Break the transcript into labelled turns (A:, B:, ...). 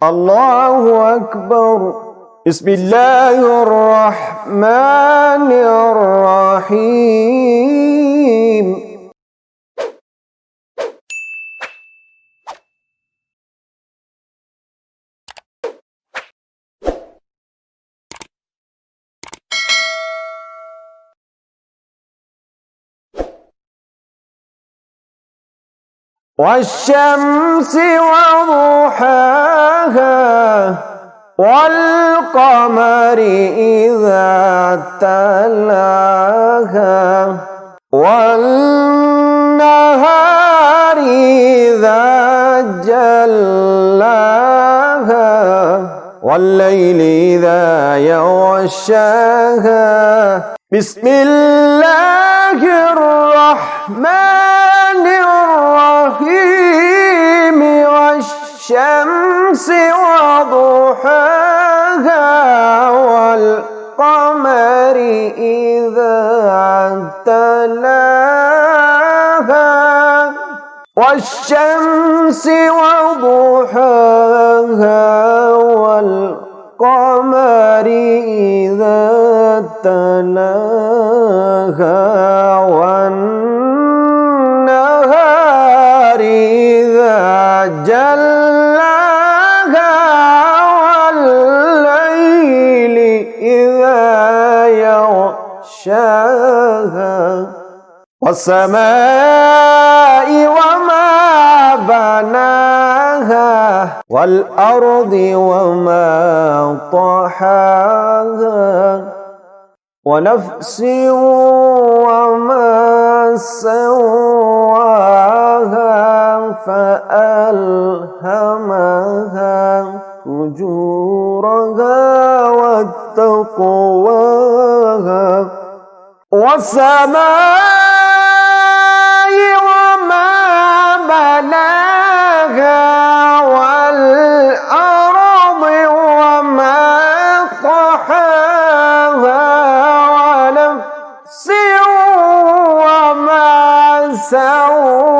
A: الله أكبر. بسم الله الرحمن الرحيم. والشمس وضحاها والقمر إذا تلاها والنهار إذا جلاها والليل إذا يغشاها. بسم الله الرحمن الرحيم. والشمس وضحاها والقمر إذا تلاها والشمس وضحاها والقمر إذا تلاها والنهار إذا جلاها والليل إذا يغشاها والسماء وما بناها والأرض وما طحاها ونفس وما سواها فألهمها فجورها وتقواها والسماء وما بناها والأرض وما طحاها ونفس وما سواها